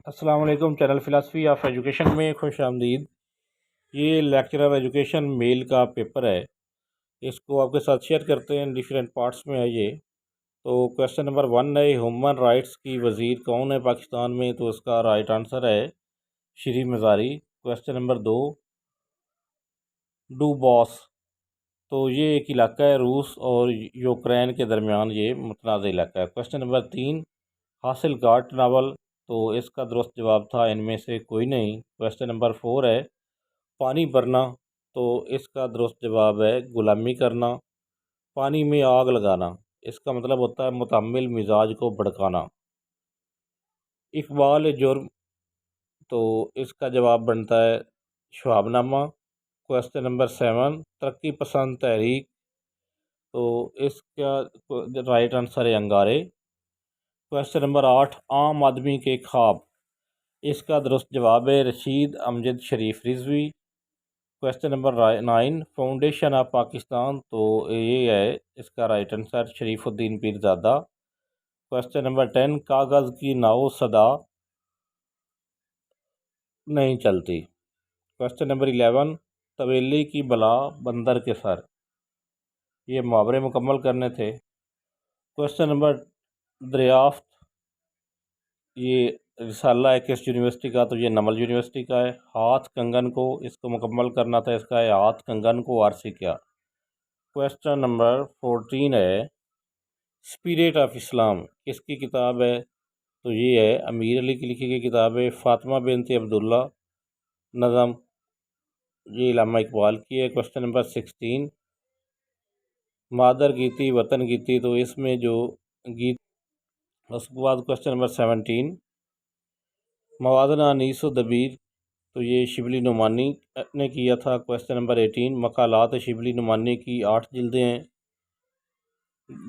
अस्सलाम वालेकुम। Channel philosophy of education में खुश आमदीद। ये लेक्चरर एजुकेशन मेल का पेपर है, इसको आपके साथ शेयर करते हैं। डिफरेंट पार्ट्स में है ये। तो क्वेश्चन नंबर 1 है, ह्यूमन राइट्स की वज़ीर कौन है पाकिस्तान में? तो इसका राइट आंसर है श्री मज़ारी। क्वेश्चन नंबर 2, डूबॉस, तो ये एक इलाका है रूस और यूक्रेन के दरमियान, ये मुतनाज़ इलाका है। क्वेश्चन नंबर 3, हासिल घाट नावल, तो इसका दुरुस्त जवाब था इनमें से कोई नहीं। क्वेश्चन नंबर 4 है, पानी भरना, तो इसका दुरुस्त जवाब है गुलामी करना। पानी में आग लगाना, इसका मतलब होता है मुतहम्मिल मिजाज को भड़काना। इकबाल जुर्म, तो इसका जवाब बनता है शवाबनामा। क्वेश्चन नंबर 7, तरक्की पसंद तहरीक, तो इसका राइट आंसर है अंगारे। क्वेश्चन नंबर 8, आम आदमी के ख्वाब, इसका दुरुस्त जवाब है Rashid Amjad Sharif Rizvi. Question number 9, foundation of Pakistan, तो ये है इसका right answer Sharifuddin Pirzada. Question number 10, कागज़ की नाव सदा नहीं चलती। क्वेश्चन नंबर 11, तवेली की बला बंदर के सर, ये मुहावरे मुकम्मल करने थे। क्वेश्चन नंबर दरियाफ्त, ये रिसाला है किस यूनिवर्सिटी का? तो ये नमल यूनिवर्सिटी का है। हाथ कंगन को, इसको मुकम्मल करना था, इसका है हाथ कंगन को आरसी क्या। क्वेश्चन नंबर 14 है, स्पिरिट ऑफ इस्लाम किसकी किताब है? तो ये है अमीर अली की लिखी गई किताब है। फातिमा बिनत अब्दुल्ला नज़म, ये इल्लामा इकबाल की है। क्वेश्चन नंबर 16, मादर गीती वतन गीती, तो इसमें जो गीत, उसके बाद क्वेश्चन नंबर 17, मवादना अनीस दबीर, तो ये शिबली नुमानी ने किया था। क्वेश्चन नंबर 18, मकालात शिबली नुमानी की 8 जिल्दें हैं।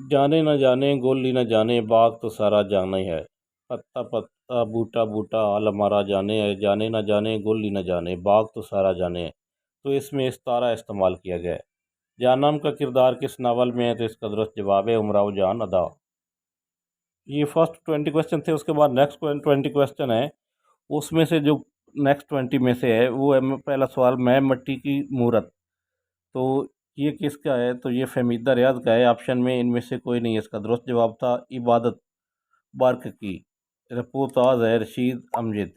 जाने न जाने गोली न जाने बाग तो सारा जाना ही है। पत्ता पत्ता बूटा बूटा आल हमारा जाने है, जाने न जाने गोली न जाने बाग तो सारा जाने है, तो इसमें इस्तारा इस्तेमाल किया गया है। जानम का किरदार किस नावल में है? तो इसका दुरुस्त जवाब है उमराव जान अदा। ये फर्स्ट 20 क्वेश्चन थे। उसके बाद नेक्स्ट 20 क्वेश्चन है, उसमें से जो नेक्स्ट 20 में से है वो है, पहला सवाल, मैं मिट्टी की मूरत, तो ये किसका है? तो ये फहमीदा रियाज का है। ऑप्शन में इनमें से कोई नहीं है। इसका दुरुस्त जवाब था इबादत बार्क की। रपोताज है रशीद अमजद।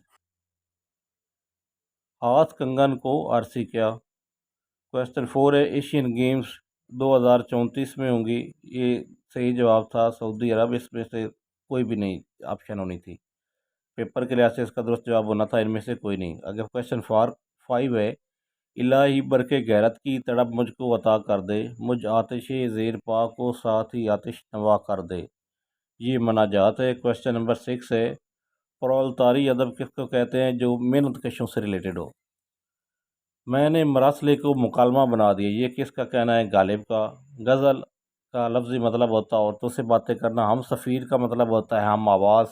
हाथ कंगन को आरसी क्या। क्वेश्चन 4 है, एशियन गेम्स 2034 में होंगी, ये सही जवाब था सऊदी अरब। इसमें से कोई भी नहीं ऑप्शन होनी थी। पेपर के लिहाज से इसका दुरुस्त जवाब होना था इनमें से कोई नहीं। अगर क्वेश्चन 5 है, इलाही बरके गैरत की तड़प मुझको अता कर दे, मुझ आतिश ज़ेर पा को साथ ही आतिश नवा कर दे, ये मनाजात है। क्वेश्चन नंबर 6 है, प्रौलतारी अदब किसको कहते हैं जो मेहनत कशों से रिलेटेड हो? मैंने मरासले को मुकालमा बना दिया, ये किसका कहना है? गालिब का। गज़ल का लफ्ज़ी मतलब होता है औरतों से बातें करना। हम सफ़ीर का मतलब होता है हम आवाज़।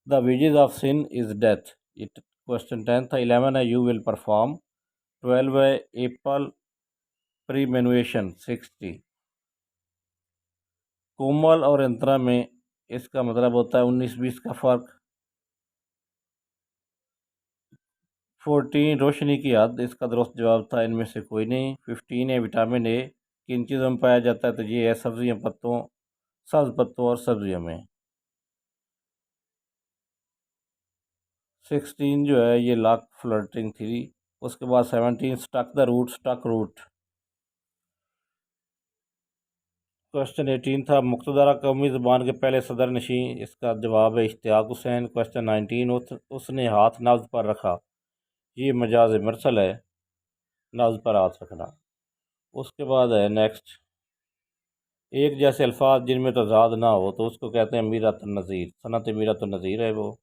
The wages of sin is death, it question 10 था। 11 है, यू विल परफॉर्म। 12 है, एप्पल प्रीमेनुएशन 60। कोमल और अंतरा में इसका मतलब होता है 19-20 का फ़र्क। 14, रोशनी की हद, इसका दुरुस्त जवाब था इनमें से कोई नहीं। 15 है, विटामिन ए किन चीज़ों में पाया जाता है? तो ये है सब्जियां पत्तों, सब्ज़ पत्तों और सब्जियों में। 16 जो है ये लॉक फ्लर्टिंग थी। उसके बाद 17, stuck the root, stuck root. Question 18 था, मुक़्तदरा कौमी ज़बान के पहले सदर नशीं, इसका जवाब है इश्तियाक हुसैन। क्वेश्चन 19, उसने हाथ नब्ज़ पर रखा, ये मजाज मरसल है, नब्ज़ पर हाथ रखना। उसके बाद है नेक्स्ट, एक जैसे अल्फाज जिनमें तजाद ना हो, तो उसको कहते हैं मीरातुन नज़ीर, सनत मीरातुन नज़ीर है वो।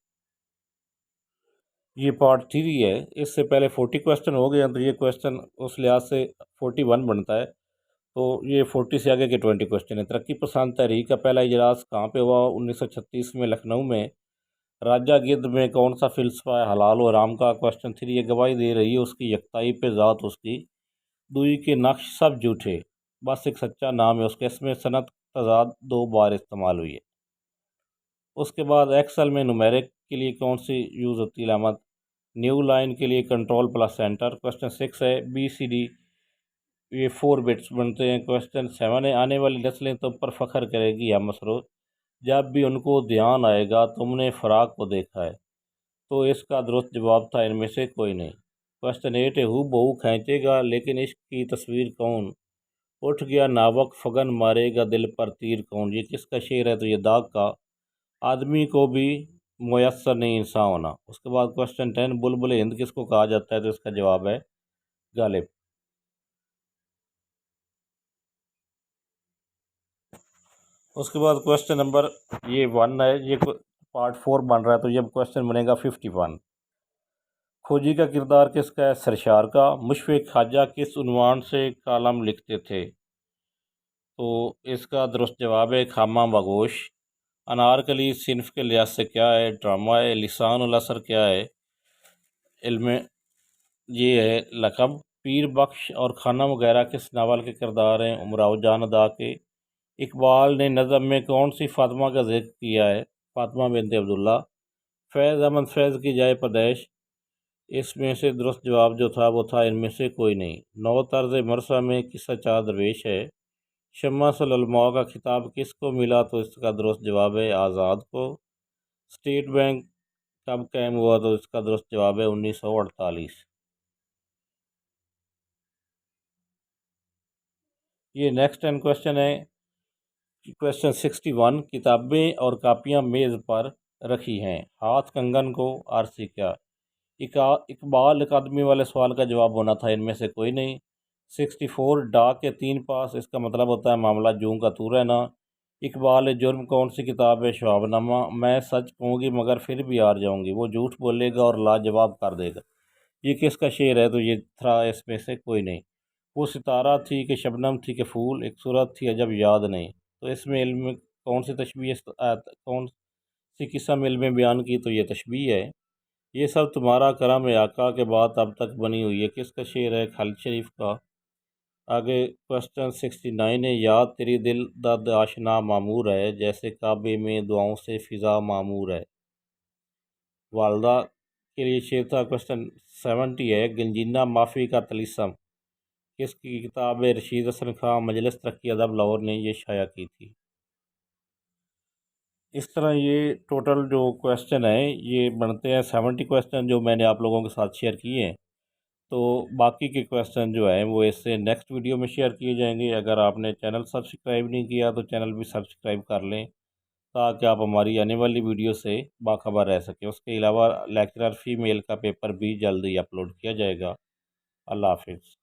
ये पार्ट 3 है। इससे पहले 40 क्वेश्चन हो गए हैं, तो ये क्वेश्चन उस लिहाज से 41 बनता है। तो ये 40 से आगे के 20 क्वेश्चन है। तरक्की पसंद तहरीक का पहला इजलास कहाँ पे हुआ? 1936 में लखनऊ में। राजा गिद्ध में कौन सा फ़िल्सफ़ा है हलाल और हराम का? क्वेश्चन 3 ये गवाही दे रही है उसकी यकताई पे ज़ात उसकी, दुई के नक्श सब झूठे, बस एक सच्चा नाम है उसके। इसमें सनत तजाद 2 बार इस्तेमाल हुई है। उसके बाद एक्सेल में न्यूमेरिक के लिए कौन सी यूज़ होती है अलामत? न्यू लाइन के लिए कंट्रोल प्लस सेंटर। क्वेश्चन 6 है BCD ये 4 बिट्स बनते हैं। क्वेश्चन 7 है आने वाली नस्लें तुम पर फख्र करेगी या मसरूर, जब भी उनको ध्यान आएगा तुमने फ़राक को देखा है। तो इसका दुरुस्त जवाब था इनमें से कोई नहीं। क्वेश्चन 8 है हू बहू खींचेगा लेकिन इश्क की तस्वीर कौन, उठ गया नावक फगन मारेगा दिल पर तीर कौन। ये किसका शेर है? तो ये दाग का। आदमी को भी मुयस्सर नहीं इंसान होना। उसके बाद क्वेश्चन 10 बुलबुल हिंद किसको कहा जाता है? तो इसका जवाब है गालिब। उसके बाद क्वेश्चन नंबर ये 1 है, ये पार्ट 4 बन रहा है, तो ये क्वेश्चन बनेगा 51। खोजी का किरदार किसका है? सरशार का। मुशफ़िक़ ख्वाजा किस उन्वान से कालम लिखते थे? तो इसका दुरुस्त जवाब है खामा बगोश। अनारकली सिन्फ के लिहाज से क्या है? ड्रामा है। लिसानुल असर क्या है? इल्म ये है लक़ब। पीर बख्श और खाना वगैरह किस नावल के किरदार हैं? उमराव जान अदा के। इकबाल ने नज़म में कौन सी फ़ातिमा का ज़िक्र किया है? फ़ातिमा बिन्त अब्दुल्ला। फैज़ अहमद फैज़ की जाए पैदैश, इसमें से दुरुस्त जवाब जो था वो था इनमें से कोई नहीं। नौ तर्ज़ मरसा में किस्सा चार दरवेश है। शम्मासुल उलमा का खिताब किसको मिला? तो इसका दुरुस्त जवाब है आज़ाद को। स्टेट बैंक कब कायम हुआ? तो इसका दुरुस्त जवाब है 1948। ये नेक्स्ट 10 क्वेश्चन है। क्वेश्चन 61 किताबें और कापियाँ मेज़ पर रखी हैं, हाथ कंगन को आरसी क्या? इकबाल अकादमी वाले सवाल का जवाब होना था इनमें से कोई नहीं। 64 डाक के 3 पास, इसका मतलब होता है मामला जूं का तू रहना। इकबाल जुर्म कौन सी किताब है? शवाबनामा। मैं सच कहूँगी मगर फिर भी हार जाऊँगी, वो झूठ बोलेगा और लाजवाब कर देगा। ये किसका शेर है? तो ये था इसमें से कोई नहीं। वो सितारा थी कि शबनम थी कि फूल, एक सूरत थी अजब याद नहीं। तो इसमें इल्म कौन सी तशबीह कौन सी किस्म इल्म में बयान की? तो ये तशबीह है। ये सब तुम्हारा करम है आका के बाद अब तक बनी हुई है, किसका शेर है? खालिद शरीफ का। आगे क्वेश्चन 69 है याद तेरी दिल दर्द आशना मामूर है, जैसे काबे में दुआओं से फ़िज़ा मामूर है। वालदा के लिए शेर था। क्वेश्चन 70 है गंजीना माफ़ी का तलिस्म किसकी किताब है? रशीद हसन खां। मजलिस तरक्की अदब लाहौर ने ये शाया की थी। इस तरह ये टोटल जो क्वेश्चन है ये बनते हैं 70 क्वेश्चन जो मैंने आप लोगों के साथ शेयर किए हैं। तो बाकी के क्वेश्चन जो है वो इससे नेक्स्ट वीडियो में शेयर किए जाएंगे। अगर आपने चैनल सब्सक्राइब नहीं किया तो चैनल भी सब्सक्राइब कर लें ताकि आप हमारी आने वाली वीडियो से बाखबर रह सकें। उसके अलावा लेक्चरर फ़ीमेल का पेपर भी जल्दी अपलोड किया जाएगा। अल्लाह हाफिज़।